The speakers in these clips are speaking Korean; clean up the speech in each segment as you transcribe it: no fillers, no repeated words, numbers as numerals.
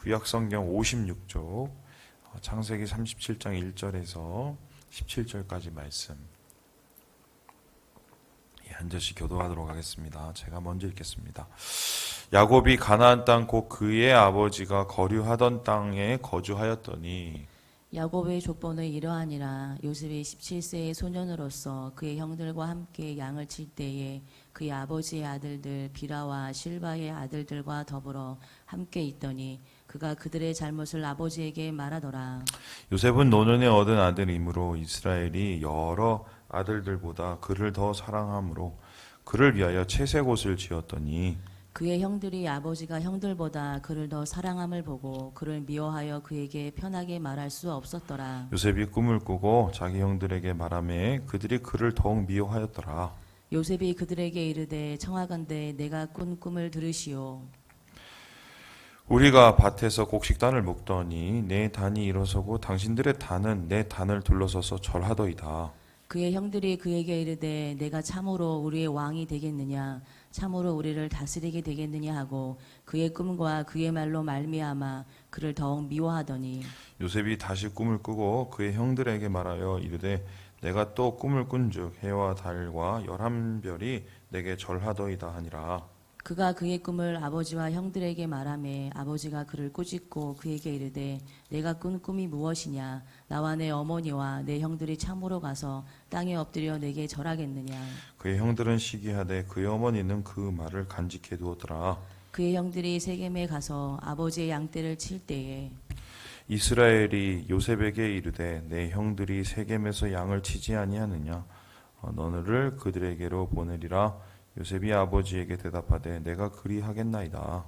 구약성경 56쪽 창세기 37장 1절에서 17절까지 말씀 한 절씩 교도하도록 하겠습니다. 제가 먼저 읽겠습니다. 야곱이 가나안 땅 곧 그의 아버지가 거류하던 땅에 거주하였더니 야곱의 족보는 이러하니라. 요셉이 17세의 소년으로서 그의 형들과 함께 양을 칠 때에 그의 아버지의 아들들 비라와 실바의 아들들과 더불어 함께 있더니 그가 그들의 잘못을 아버지에게 말하더라. 요셉은 노년에 얻은 아들이므로 이스라엘이 여러 아들들보다 그를 더 사랑함으로 그를 위하여 채색 옷을 지었더니 그의 형들이 아버지가 형들보다 그를 더 사랑함을 보고 그를 미워하여 그에게 편하게 말할 수 없었더라. 요셉이 꿈을 꾸고 자기 형들에게 말하매 그들이 그를 더욱 미워하였더라. 요셉이 그들에게 이르되 청하건대 내가 꾼 꿈을 들으시오. 우리가 밭에서 곡식단을 먹더니 내 단이 일어서고 당신들의 단은 내 단을 둘러서서 절하더이다. 그의 형들이 그에게 이르되 내가 참으로 우리의 왕이 되겠느냐 참으로 우리를 다스리게 되겠느냐 하고 그의 꿈과 그의 말로 말미암아 그를 더욱 미워하더니 요셉이 다시 꿈을 꾸고 그의 형들에게 말하여 이르되 내가 또 꿈을 꾼즉 해와 달과 11별이 내게 절하더이다 하니라. 그가 그의 꿈을 아버지와 형들에게 말하매 아버지가 그를 꾸짖고 그에게 이르되 내가 꾼 꿈이 무엇이냐 나와 내 어머니와 내 형들이 참으로 가서 땅에 엎드려 내게 절하겠느냐. 그의 형들은 시기하되 그의 어머니는 그 말을 간직해 두었더라. 그의 형들이 세겜에 가서 아버지의 양떼를 칠 때에 이스라엘이 요셉에게 이르되 내 형들이 세겜에서 양을 치지 아니하느냐 너를 그들에게로 보내리라. 요셉이 아버지에게 대답하되 내가 그리하겠나이다.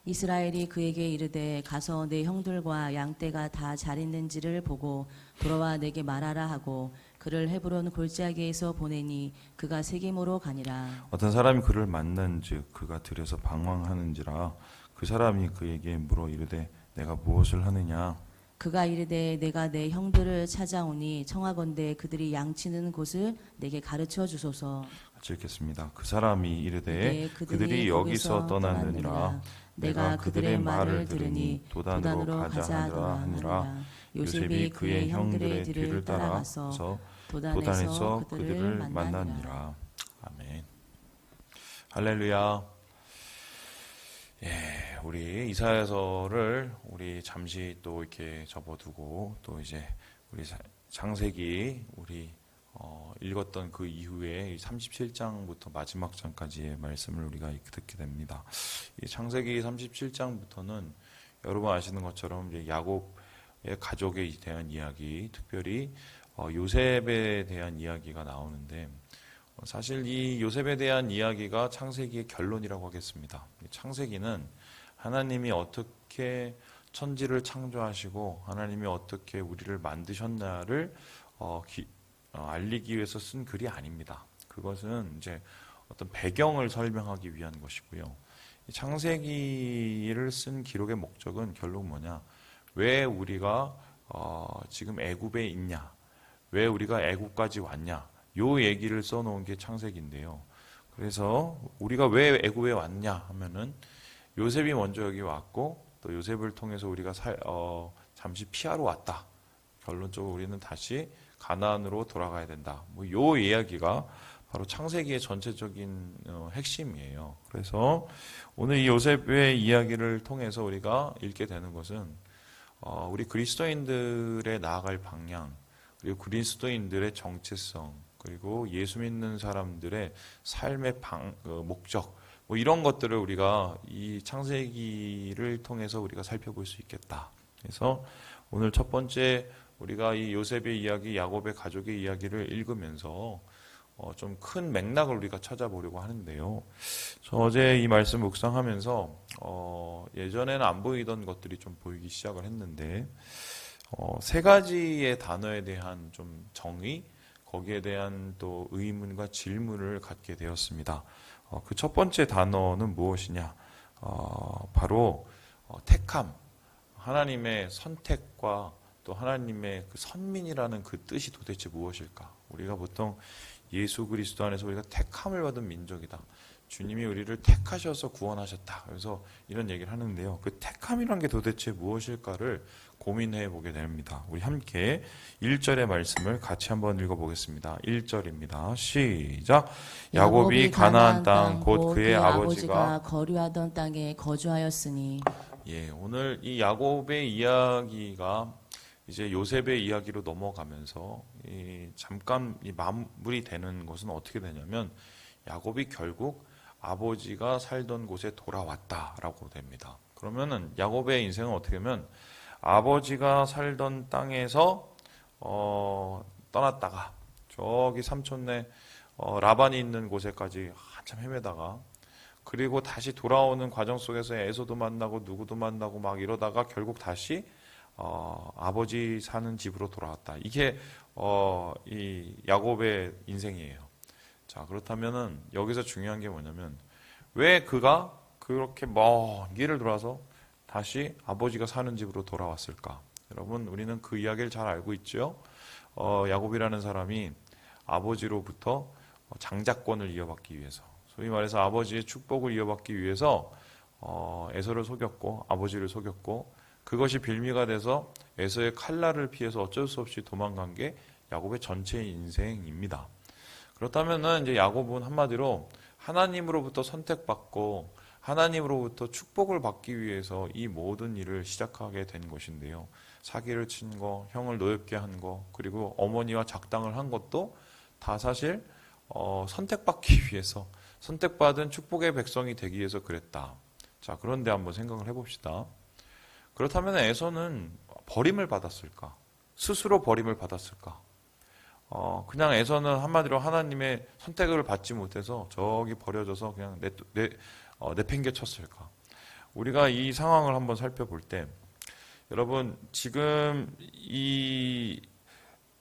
이스라엘이 그에게 이르되 가서 내 형들과 양떼가 다 잘 있는지를 보고 돌아와 내게 말하라 하고 그를 헤브론 골짜기에서 보내니 그가 세겜으로 가니라. 어떤 사람이 그를 만난즉 그가 들에서 방황하는지라. 그 사람이 그에게 물어 이르되 내가 무엇을 하느냐. 그가 이르되 내가 내 형들을 찾아오니 청하건대 그들이 양치는 곳을 내게 가르쳐 주소서. 같이 읽겠습니다. 그 사람이 이르되 네, 그들이 여기서 떠났느니라. 내가 그들의 말을 들으니 도단으로 가자 하니라. 요셉이 그의 형들의 뒤를 따라가서 도단에서 그들을 만나니라. 아멘. 할렐루야. 우리 이사야서를 우리 잠시 또 이렇게 접어두고 또 이제 우리 창세기 우리 읽었던 그 이후에 37장부터 마지막 장까지의 말씀을 우리가 듣게 됩니다. 이 창세기 37장부터는 여러분 아시는 것처럼 이제 야곱의 가족에 대한 이야기, 특별히 요셉에 대한 이야기가 나오는데 사실 이 요셉에 대한 이야기가 창세기의 결론이라고 하겠습니다. 창세기는 하나님이 어떻게 천지를 창조하시고 하나님이 어떻게 우리를 만드셨나를 알리기 위해서 쓴 글이 아닙니다. 그것은 이제 어떤 배경을 설명하기 위한 것이고요. 창세기를 쓴 기록의 목적은 결국 뭐냐? 왜 우리가 지금 애굽에 있냐? 왜 우리가 애굽까지 왔냐? 요 얘기를 써놓은 게 창세기인데요. 그래서 우리가 왜 애굽에 왔냐 하면은 요셉이 먼저 여기 왔고 또 요셉을 통해서 우리가 잠시 피하러 왔다. 결론적으로 우리는 다시 가나안으로 돌아가야 된다. 요 이야기가 바로 창세기의 전체적인 핵심이에요. 그래서 오늘 이 요셉의 이야기를 통해서 우리가 읽게 되는 것은 우리 그리스도인들의 나아갈 방향, 그리고 그리스도인들의 정체성, 그리고 예수 믿는 사람들의 삶의 목적, 이런 것들을 우리가 이 창세기를 통해서 우리가 살펴볼 수 있겠다. 그래서 오늘 첫 번째 우리가 이 요셉의 이야기, 야곱의 가족의 이야기를 읽으면서 좀 큰 맥락을 우리가 찾아보려고 하는데요. 저 어제 이 말씀 묵상하면서 예전에는 안 보이던 것들이 좀 보이기 시작을 했는데 세 가지의 단어에 대한 좀 정의, 거기에 대한 또 의문과 질문을 갖게 되었습니다. 그 첫 번째 단어는 무엇이냐? 바로 택함, 하나님의 선택과 또 하나님의 그 선민이라는 그 뜻이 도대체 무엇일까? 우리가 보통 예수 그리스도 안에서 우리가 택함을 받은 민족이다. 주님이 우리를 택하셔서 구원하셨다. 그래서 이런 얘기를 하는데요. 그 택함이란 게 도대체 무엇일까를 고민해 보게 됩니다. 우리 함께 1절의 말씀을 같이 한번 읽어보겠습니다. 1절입니다. 시작. 야곱이 가나안 땅 곧 그의 아버지가 거류하던 땅에 거주하였으니. 예, 오늘 이 야곱의 이야기가 이제 요셉의 이야기로 넘어가면서 잠깐 마무리되는 것은 어떻게 되냐면 야곱이 결국 아버지가 살던 곳에 돌아왔다라고 됩니다. 그러면은 야곱의 인생은 어떻게 보면 아버지가 살던 땅에서 떠났다가 저기 삼촌네 라반이 있는 곳에까지 한참 헤매다가 그리고 다시 돌아오는 과정 속에서 에서도 만나고 누구도 만나고 막 이러다가 결국 다시 아버지 사는 집으로 돌아왔다. 이게 이 야곱의 인생이에요. 자, 그렇다면은 여기서 중요한 게 뭐냐면 왜 그가 그렇게 먼 길을 돌아서 다시 아버지가 사는 집으로 돌아왔을까? 여러분, 우리는 그 이야기를 잘 알고 있죠. 야곱이라는 사람이 아버지로부터 장자권을 이어받기 위해서, 소위 말해서 아버지의 축복을 이어받기 위해서 에서를 속였고 아버지를 속였고, 그것이 빌미가 돼서 에서의 칼날을 피해서 어쩔 수 없이 도망간 게 야곱의 전체 인생입니다. 그렇다면은 이제 야곱은 한마디로 하나님으로부터 선택받고 하나님으로부터 축복을 받기 위해서 이 모든 일을 시작하게 된 것인데요. 사기를 친 거, 형을 노엽게 한 거, 그리고 어머니와 작당을 한 것도 다 사실 선택받기 위해서, 선택받은 축복의 백성이 되기 위해서 그랬다. 자, 그런데 한번 생각을 해봅시다. 그렇다면 에서는 버림을 받았을까? 스스로 버림을 받았을까? 그냥 에서는 한마디로 하나님의 선택을 받지 못해서 저기 버려져서 그냥 내팽개쳤을까? 우리가 이 상황을 한번 살펴볼 때, 여러분, 지금 이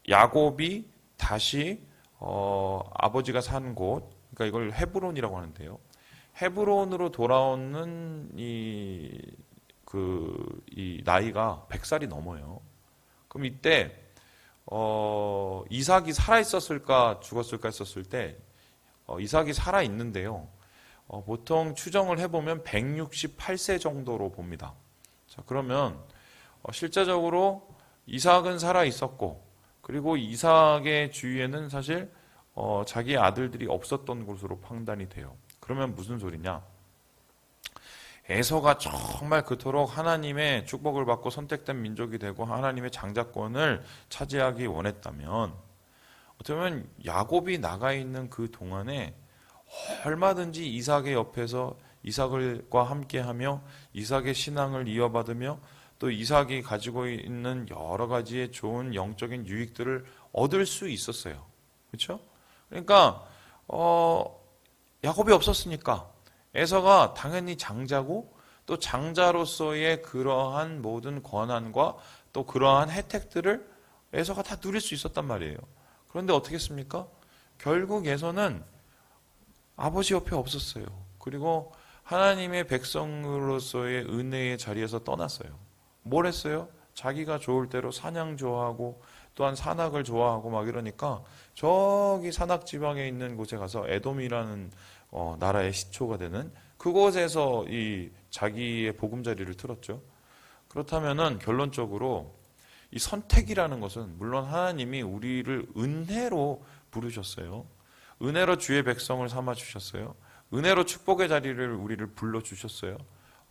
야곱이 다시 아버지가 산 곳, 그러니까 이걸 헤브론이라고 하는데요. 헤브론으로 돌아오는 이 나이가 100살이 넘어요. 그럼 이때 이삭이 살아있었을까 죽었을까 했었을 때 이삭이 살아있는데요. 보통 추정을 해보면 168세 정도로 봅니다. 자, 그러면 실제적으로 이삭은 살아있었고, 그리고 이삭의 주위에는 사실 자기 아들들이 없었던 것으로 판단이 돼요. 그러면 무슨 소리냐? 에서가 정말 그토록 하나님의 축복을 받고 선택된 민족이 되고 하나님의 장자권을 차지하기 원했다면, 어떻게 보면 야곱이 나가 있는 그 동안에 얼마든지 이삭의 옆에서 이삭과 함께하며 이삭의 신앙을 이어받으며 또 이삭이 가지고 있는 여러 가지의 좋은 영적인 유익들을 얻을 수 있었어요. 그렇죠? 그러니까 야곱이 없었으니까 에서가 당연히 장자고, 또 장자로서의 그러한 모든 권한과 또 그러한 혜택들을 에서가 다 누릴 수 있었단 말이에요. 그런데 어떻게 했습니까? 결국 에서는 아버지 옆에 없었어요. 그리고 하나님의 백성으로서의 은혜의 자리에서 떠났어요. 뭘 했어요? 자기가 좋을 대로 사냥 좋아하고 또한 산악을 좋아하고 막 이러니까 저기 산악 지방에 있는 곳에 가서 에돔이라는 나라의 시초가 되는 그곳에서 이 자기의 보금자리를 틀었죠. 그렇다면은 결론적으로 이 선택이라는 것은, 물론 하나님이 우리를 은혜로 부르셨어요. 은혜로 주의 백성을 삼아 주셨어요. 은혜로 축복의 자리를 우리를 불러 주셨어요.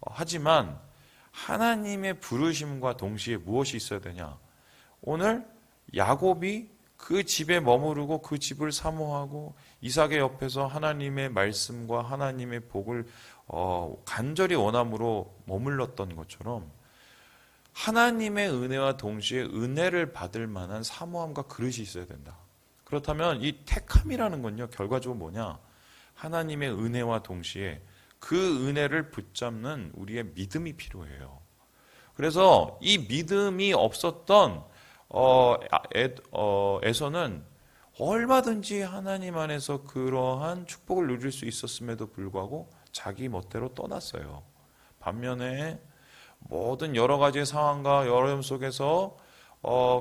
하지만 하나님의 부르심과 동시에 무엇이 있어야 되냐? 오늘 야곱이 그 집에 머무르고 그 집을 사모하고 이삭의 옆에서 하나님의 말씀과 하나님의 복을 간절히 원함으로 머물렀던 것처럼 하나님의 은혜와 동시에 은혜를 받을 만한 사모함과 그릇이 있어야 된다. 그렇다면 이 택함이라는 건요, 결과적으로 뭐냐? 하나님의 은혜와 동시에 그 은혜를 붙잡는 우리의 믿음이 필요해요. 그래서 이 믿음이 없었던 에서는 얼마든지 하나님 안에서 그러한 축복을 누릴 수 있었음에도 불구하고 자기 멋대로 떠났어요. 반면에 모든 여러 가지 상황과 어려움 속에서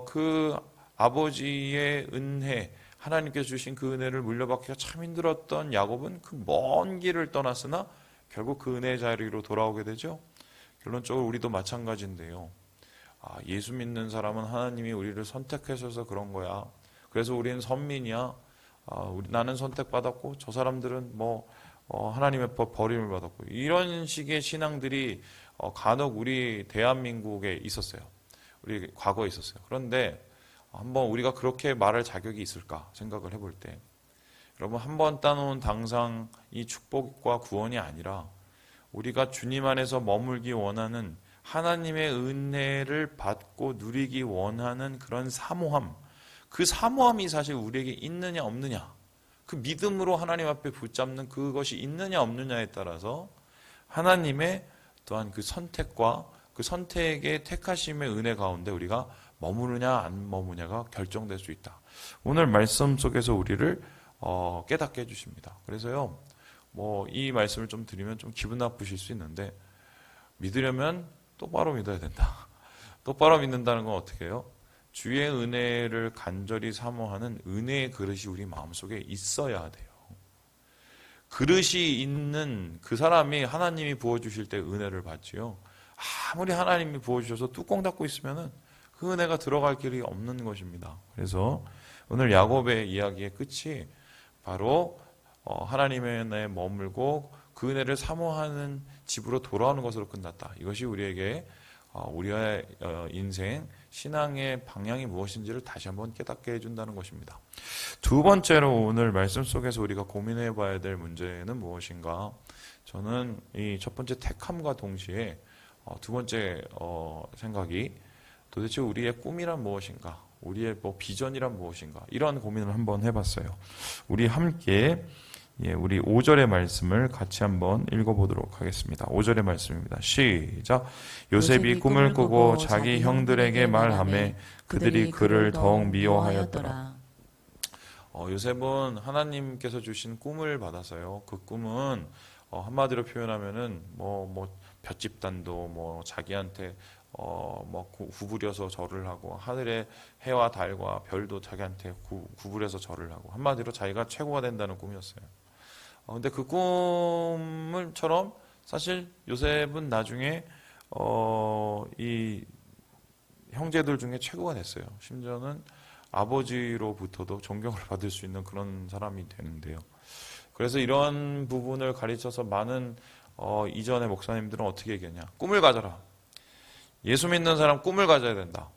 그 아버지의 은혜, 하나님께서 주신 그 은혜를 물려받기가 참 힘들었던 야곱은 그 먼 길을 떠났으나 결국 그 은혜의 자리로 돌아오게 되죠. 결론적으로 우리도 마찬가지인데요. 예수 믿는 사람은 하나님이 우리를 선택하셔서 그런 거야. 그래서 우리는 선민이야. 나는 선택받았고 저 사람들은 하나님의 법 버림을 받았고, 이런 식의 신앙들이 간혹 우리 대한민국에 있었어요. 우리 과거에 있었어요. 그런데 한번 우리가 그렇게 말할 자격이 있을까 생각을 해볼 때, 여러분, 한번 따놓은 당상이 축복과 구원이 아니라 우리가 주님 안에서 머물기 원하는, 하나님의 은혜를 받고 누리기 원하는 그런 사모함, 그 사모함이 사실 우리에게 있느냐 없느냐, 그 믿음으로 하나님 앞에 붙잡는 그것이 있느냐 없느냐에 따라서 하나님의 또한 그 선택과 그 선택의 택하심의 은혜 가운데 우리가 머무르냐 안 머무냐가 결정될 수 있다. 오늘 말씀 속에서 우리를 깨닫게 해주십니다. 그래서요, 이 말씀을 좀 드리면 좀 기분 나쁘실 수 있는데, 믿으려면 똑바로 믿어야 된다. 똑바로 믿는다는 건 어떻게 해요? 주의 은혜를 간절히 사모하는 은혜의 그릇이 우리 마음속에 있어야 돼요. 그릇이 있는 그 사람이 하나님이 부어주실 때 은혜를 받지요. 아무리 하나님이 부어주셔서 뚜껑 닫고 있으면은 그 은혜가 들어갈 길이 없는 것입니다. 그래서 오늘 야곱의 이야기의 끝이 바로 하나님의 은혜에 머물고 그 은혜를 사모하는 집으로 돌아오는 것으로 끝났다. 이것이 우리에게 우리의 인생, 신앙의 방향이 무엇인지를 다시 한번 깨닫게 해준다는 것입니다. 두 번째로 오늘 말씀 속에서 우리가 고민해 봐야 될 문제는 무엇인가? 저는 이 첫 번째 택함과 동시에 두 번째 생각이, 도대체 우리의 꿈이란 무엇인가? 우리의 비전이란 무엇인가? 이런 고민을 한번 해봤어요. 우리 함께 우리 5절의 말씀을 같이 한번 읽어보도록 하겠습니다. 5절의 말씀입니다. 시작. 요셉이 꿈을 꾸고 자기 형들에게 말하매 그들이 그를 더욱 미워하였더라. 요셉은 하나님께서 주신 꿈을 받아서요. 그 꿈은 한마디로 표현하면은 볏집단도 자기한테 구부려서 절을 하고, 하늘의 해와 달과 별도 자기한테 구부려서 절을 하고, 한마디로 자기가 최고가 된다는 꿈이었어요. 근데 그 꿈을처럼 사실 요셉은 나중에 이 형제들 중에 최고가 됐어요. 심지어는 아버지로부터도 존경을 받을 수 있는 그런 사람이 되는데요. 그래서 이런 부분을 가르쳐서 많은 이전의 목사님들은 어떻게 얘기하냐? 꿈을 가져라. 예수 믿는 사람 꿈을 가져야 된다.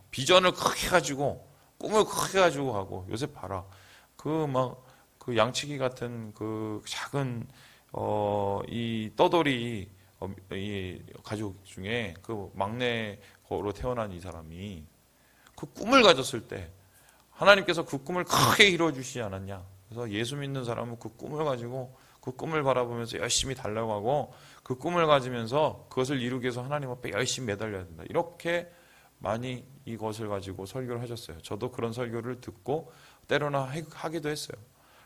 비전을 크게 가지고, 꿈을 크게 가지고 가고. 요셉 봐라. 그 양치기 같은 그 작은 이 떠돌이 이 가족 중에 그 막내로 태어난 이 사람이 그 꿈을 가졌을 때 하나님께서 그 꿈을 크게 이루어 주시지 않았냐. 그래서 예수 믿는 사람은 그 꿈을 가지고 그 꿈을 바라보면서 열심히 달려고 하고, 그 꿈을 가지면서 그것을 이루기 위해서 하나님 앞에 열심히 매달려야 된다. 이렇게 많이 이것을 가지고 설교를 하셨어요. 저도 그런 설교를 듣고 때로나 하기도 했어요.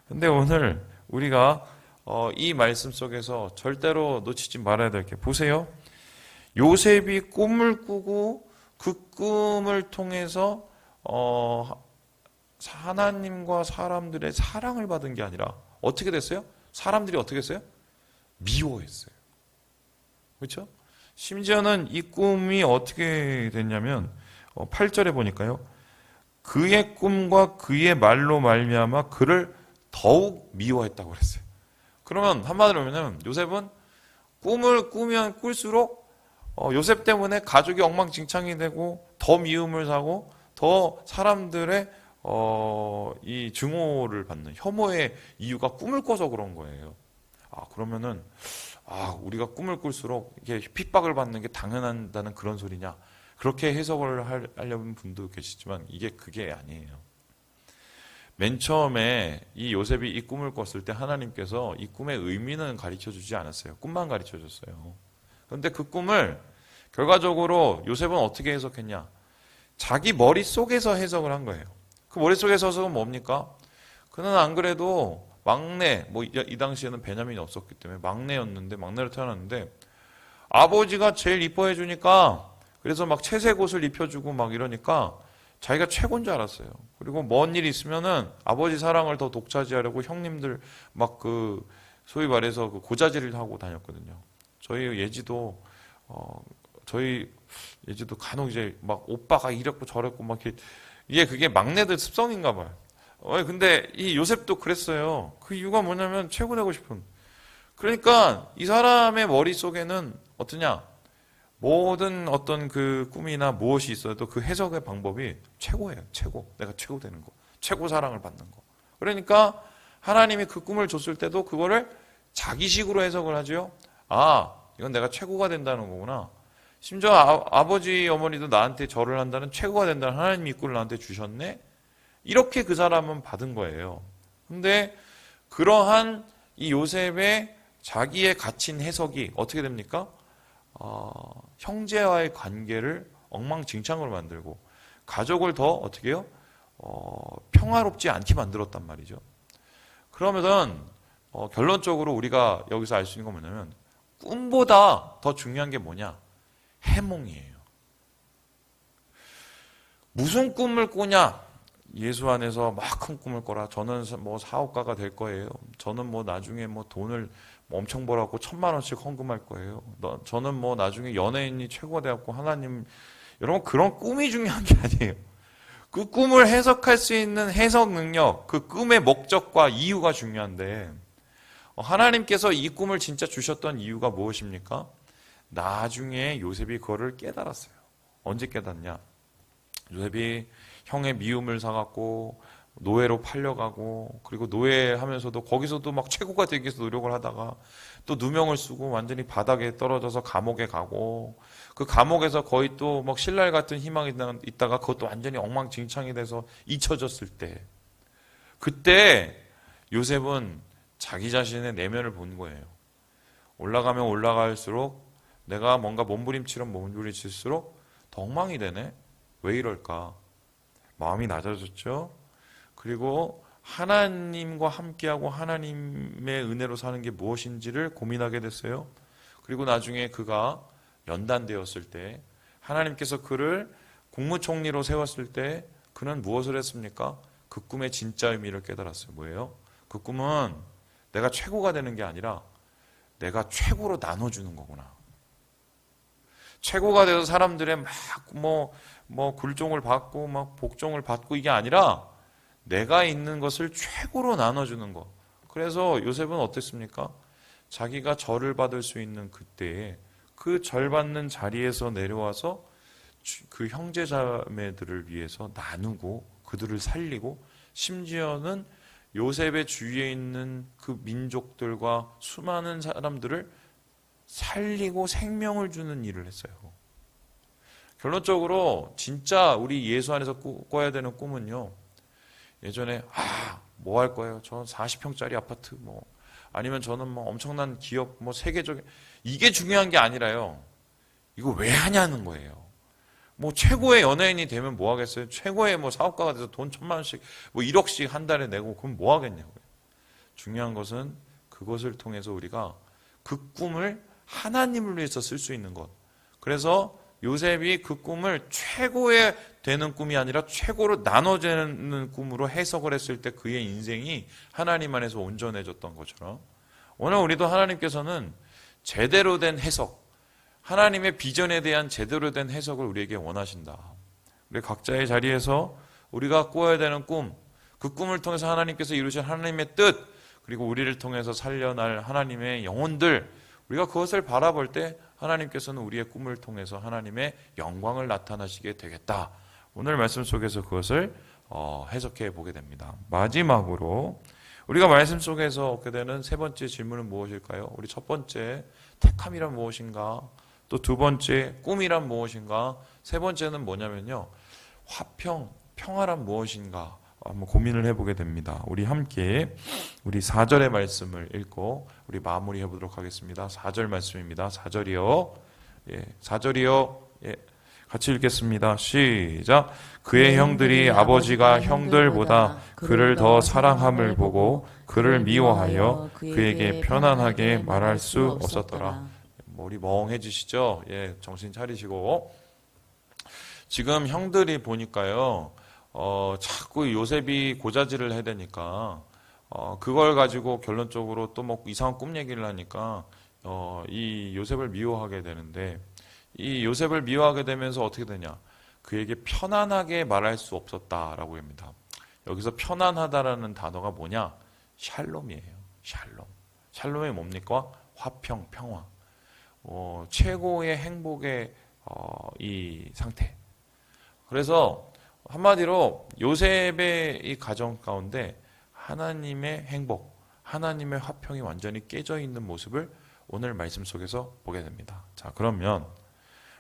근데 오늘 우리가 이 말씀 속에서 절대로 놓치지 말아야 될 게, 보세요. 요셉이 꿈을 꾸고 그 꿈을 통해서 하나님과 사람들의 사랑을 받은 게 아니라 어떻게 됐어요? 사람들이 어떻게 했어요? 미워했어요. 그렇죠? 심지어는 이 꿈이 어떻게 됐냐면 8절에 보니까요. 그의 꿈과 그의 말로 말미암아 그를 더욱 미워했다고 그랬어요. 그러면 한마디로 하면 요셉은 꿈을 꾸면 꿀수록 요셉 때문에 가족이 엉망진창이 되고 더 미움을 사고 더 사람들의 이 증오를 받는, 혐오의 이유가 꿈을 꿔서 그런 거예요. 그러면은 우리가 꿈을 꿀수록 이게 핍박을 받는 게 당연하다는 그런 소리냐, 그렇게 해석을 하려는 분도 계시지만 그게 아니에요. 맨 처음에 이 요셉이 이 꿈을 꿨을 때 하나님께서 이 꿈의 의미는 가르쳐 주지 않았어요. 꿈만 가르쳐 줬어요. 그런데 그 꿈을 결과적으로 요셉은 어떻게 해석했냐? 자기 머릿속에서 해석을 한 거예요. 그 머릿속에서 해석은 뭡니까? 그는 안 그래도 막내, 이 당시에는 베냐민이 없었기 때문에 막내였는데, 막내로 태어났는데 아버지가 제일 이뻐해 주니까, 그래서 막 채색 옷을 입혀주고 막 이러니까 자기가 최고인 줄 알았어요. 그리고 먼 일이 있으면은 아버지 사랑을 더 독차지하려고 형님들 막 그 소위 말해서 그 고자질을 하고 다녔거든요. 저희 예지도 간혹 이제 막 오빠가 이랬고 저랬고 막 이렇게 이게 그게 막내들 습성인가 봐요. 근데 이 요셉도 그랬어요. 그 이유가 뭐냐면 최고 되고 싶은. 그러니까 이 사람의 머릿속에는 어떠냐? 모든 어떤 그 꿈이나 무엇이 있어도 그 해석의 방법이 최고예요. 최고. 내가 최고 되는 거. 최고 사랑을 받는 거. 그러니까 하나님이 그 꿈을 줬을 때도 그거를 자기식으로 해석을 하죠. 아, 이건 내가 최고가 된다는 거구나. 심지어 아버지 어머니도 나한테 절을 한다는 최고가 된다는 하나님 이꼴을 나한테 주셨네. 이렇게 그 사람은 받은 거예요. 근데 그러한 이 요셉의 자기의 갇힌 해석이 어떻게 됩니까? 형제와의 관계를 엉망진창으로 만들고 가족을 더 어떻게 해요? 평화롭지 않게 만들었단 말이죠. 그러면 결론적으로 우리가 여기서 알 수 있는 건 뭐냐면 꿈보다 더 중요한 게 뭐냐? 해몽이에요. 무슨 꿈을 꾸냐? 예수 안에서 막 큰 꿈을 꿔라. 저는 뭐 사업가가 될 거예요. 저는 뭐 나중에 뭐 돈을 엄청 벌어갖고 1,000,000원씩 헌금할 거예요. 저는 뭐 나중에 연예인이 최고가 돼갖고 하나님, 여러분 그런 꿈이 중요한 게 아니에요. 그 꿈을 해석할 수 있는 해석 능력, 그 꿈의 목적과 이유가 중요한데 하나님께서 이 꿈을 진짜 주셨던 이유가 무엇입니까? 나중에 요셉이 그거를 깨달았어요. 언제 깨닫냐? 요셉이 형의 미움을 사갖고 노예로 팔려가고 그리고 노예하면서도 거기서도 막 최고가 되기 위해서 노력을 하다가 또 누명을 쓰고 완전히 바닥에 떨어져서 감옥에 가고 그 감옥에서 거의 또 막 신랄 같은 희망이 있다가 그것도 완전히 엉망진창이 돼서 잊혀졌을 때 그때 요셉은 자기 자신의 내면을 본 거예요. 올라가면 올라갈수록 내가 뭔가 몸부림치면 몸부림칠수록 더 엉망이 되네. 왜 이럴까? 마음이 낮아졌죠. 그리고 하나님과 함께하고 하나님의 은혜로 사는 게 무엇인지를 고민하게 됐어요. 그리고 나중에 그가 연단되었을 때 하나님께서 그를 국무총리로 세웠을 때 그는 무엇을 했습니까? 그 꿈의 진짜 의미를 깨달았어요. 뭐예요? 그 꿈은 내가 최고가 되는 게 아니라 내가 최고로 나눠주는 거구나. 최고가 돼서 사람들의 뭐 굴종을 받고 막 복종을 받고 이게 아니라 내가 있는 것을 최고로 나눠주는 것. 그래서 요셉은 어땠습니까? 자기가 절을 받을 수 있는 그때에 그 절 받는 자리에서 내려와서 그 형제자매들을 위해서 나누고 그들을 살리고 심지어는 요셉의 주위에 있는 그 민족들과 수많은 사람들을 살리고 생명을 주는 일을 했어요. 결론적으로 진짜 우리 예수 안에서 꿔야 되는 꿈은요. 예전에 뭐 할 거예요? 저 40평짜리 아파트 뭐 아니면 저는 뭐 엄청난 기업 뭐 세계적인 이게 중요한 게 아니라요. 이거 왜 하냐는 거예요. 뭐 최고의 연예인이 되면 뭐 하겠어요? 최고의 뭐 사업가가 돼서 돈 1,000,000원씩 뭐 1억씩 한 달에 내고 그럼 뭐 하겠냐고요. 중요한 것은 그것을 통해서 우리가 그 꿈을 하나님을 위해서 쓸 수 있는 것. 그래서 요셉이 그 꿈을 최고의 되는 꿈이 아니라 최고로 나눠지는 꿈으로 해석을 했을 때 그의 인생이 하나님 안에서 온전해졌던 것처럼 오늘 우리도 하나님께서는 제대로 된 해석, 하나님의 비전에 대한 제대로 된 해석을 우리에게 원하신다. 우리 각자의 자리에서 우리가 꿔야 되는 꿈, 그 꿈을 통해서 하나님께서 이루신 하나님의 뜻, 그리고 우리를 통해서 살려날 하나님의 영혼들, 우리가 그것을 바라볼 때 하나님께서는 우리의 꿈을 통해서 하나님의 영광을 나타나시게 되겠다. 오늘 말씀 속에서 그것을 해석해 보게 됩니다. 마지막으로 우리가 말씀 속에서 얻게 되는 세 번째 질문은 무엇일까요? 우리 첫 번째 택함이란 무엇인가? 또 두 번째 꿈이란 무엇인가? 세 번째는 뭐냐면요. 평화란 무엇인가? 한번 고민을 해보게 됩니다. 우리 함께 우리 4절의 말씀을 읽고 우리 마무리해 보도록 하겠습니다. 4절 말씀입니다. 4절이요. 예, 4절이요. 예, 같이 읽겠습니다. 시작. 그의 형들이 아버지가 형들보다 그를 더 사랑함을 보고 그를 미워하여 그에게 편안하게 말할 수 없었더라. 머리 멍해지시죠? 예, 정신 차리시고. 지금 형들이 보니까요, 자꾸 요셉이 고자질을 해대니까, 그걸 가지고 결론적으로 또 뭐 이상한 꿈 얘기를 하니까, 이 요셉을 미워하게 되는데, 이 요셉을 미워하게 되면서 어떻게 되냐? 그에게 편안하게 말할 수 없었다라고 합니다. 여기서 편안하다라는 단어가 뭐냐? 샬롬이에요. 샬롬. 샬롬이 뭡니까? 화평, 평화. 최고의 행복의 이 상태. 그래서 한마디로 요셉의 이 가정 가운데 하나님의 행복, 하나님의 화평이 완전히 깨져 있는 모습을 오늘 말씀 속에서 보게 됩니다. 자, 그러면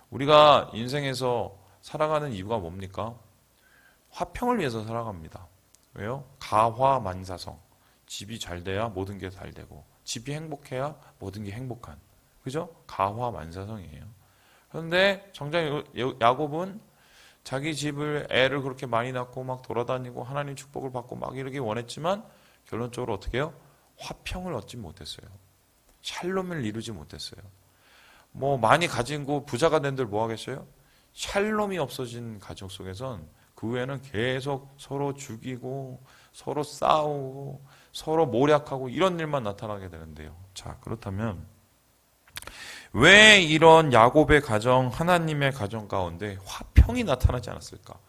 우리가 인생에서 살아가는 이유가 뭡니까? 화평을 위해서 살아갑니다. 왜요? 가화만사성. 집이 잘 돼야 모든 게 잘 되고, 집이 행복해야 모든 게 행복한. 그죠? 가화만사성이에요. 그런데 정작 야곱은 자기 집을 애를 그렇게 많이 낳고 막 돌아다니고 하나님 축복을 받고 막 이러기 원했지만 결론적으로 어떻게 해요? 화평을 얻지 못했어요. 샬롬을 이루지 못했어요. 뭐 많이 가지고 부자가 된들 뭐 하겠어요? 샬롬이 없어진 가정 속에선 그 후에는 계속 서로 죽이고 서로 싸우고 서로 모략하고 이런 일만 나타나게 되는데요. 자, 그렇다면 왜 이런 야곱의 가정, 하나님의 가정 가운데 화평이 나타나지 않았을까?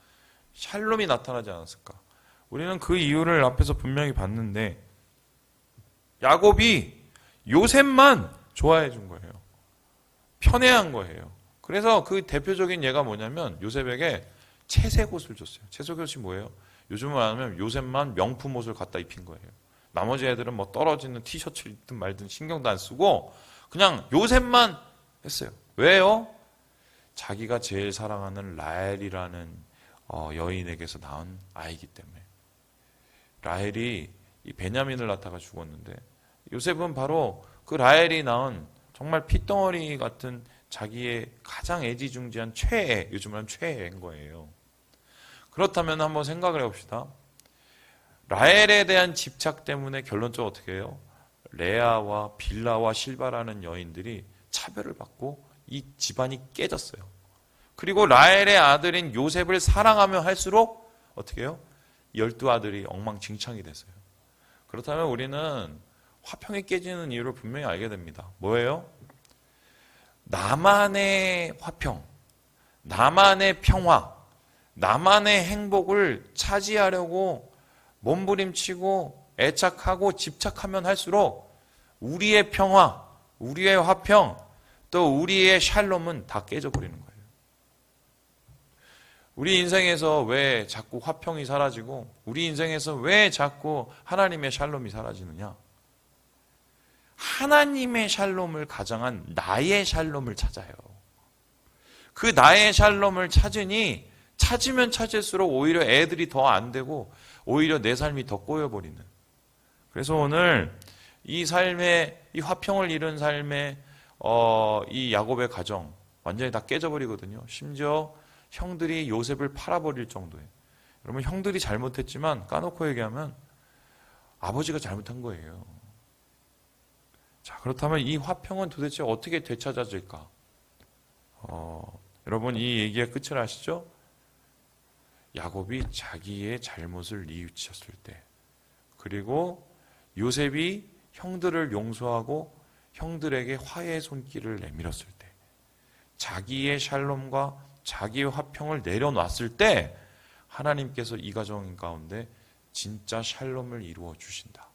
샬롬이 나타나지 않았을까? 우리는 그 이유를 앞에서 분명히 봤는데 야곱이 요셉만 좋아해 준 거예요. 편애한 거예요. 그래서 그 대표적인 예가 뭐냐면 요셉에게 채색 옷을 줬어요. 채색 옷이 뭐예요? 요즘은 말하면 요셉만 명품 옷을 갖다 입힌 거예요. 나머지 애들은 뭐 떨어지는 티셔츠를 입든 말든 신경도 안 쓰고 그냥 요셉만 했어요. 왜요? 자기가 제일 사랑하는 라헬이라는 여인에게서 낳은 아이기 때문에. 라헬이 이 베냐민을 낳다가 죽었는데 요셉은 바로 그 라헬이 낳은 정말 핏덩어리 같은 자기의 가장 애지중지한 최애, 요즘 말하면 최애인 거예요. 그렇다면 한번 생각을 해봅시다. 라헬에 대한 집착 때문에 결론적으로 어떻게 해요? 레아와 빌라와 실바라는 여인들이 차별을 받고 이 집안이 깨졌어요. 그리고 라헬의 아들인 요셉을 사랑하며 할수록 어떻게 해요? 12아들이 엉망진창이 됐어요. 그렇다면 우리는 화평이 깨지는 이유를 분명히 알게 됩니다. 뭐예요? 나만의 화평, 나만의 평화, 나만의 행복을 차지하려고 몸부림치고 애착하고 집착하면 할수록 우리의 평화, 우리의 화평, 또 우리의 샬롬은 다 깨져버리는 거예요. 우리 인생에서 왜 자꾸 화평이 사라지고 우리 인생에서 왜 자꾸 하나님의 샬롬이 사라지느냐? 하나님의 샬롬을 가장한 나의 샬롬을 찾아요. 그 나의 샬롬을 찾으니 찾으면 찾을수록 오히려 애들이 더 안 되고 오히려 내 삶이 더 꼬여버리는. 그래서 오늘 이 삶의 이 화평을 잃은 삶의 이 야곱의 가정 완전히 다 깨져버리거든요. 심지어 형들이 요셉을 팔아버릴 정도에. 여러분 형들이 잘못했지만 까놓고 얘기하면 아버지가 잘못한 거예요. 자, 그렇다면 이 화평은 도대체 어떻게 되찾아질까? 여러분 이 얘기의 끝을 아시죠? 야곱이 자기의 잘못을 뉘우쳤을 때, 그리고 요셉이 형들을 용서하고 형들에게 화해의 손길을 내밀었을 때, 자기의 샬롬과 자기의 화평을 내려놨을 때 하나님께서 이 가정 가운데 진짜 샬롬을 이루어 주신다.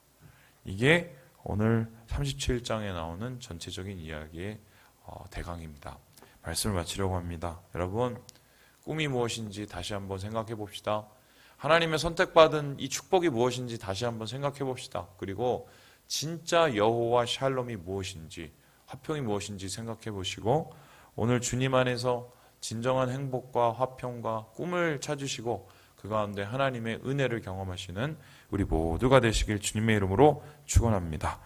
이게 오늘 37장에 나오는 전체적인 이야기의 대강입니다. 말씀을 마치려고 합니다. 여러분 꿈이 무엇인지 다시 한번 생각해 봅시다. 하나님의 선택받은 이 축복이 무엇인지 다시 한번 생각해 봅시다. 그리고 진짜 여호와 샬롬이 무엇인지, 화평이 무엇인지 생각해 보시고 오늘 주님 안에서 진정한 행복과 화평과 꿈을 찾으시고 그 가운데 하나님의 은혜를 경험하시는 우리 모두가 되시길 주님의 이름으로 축원합니다.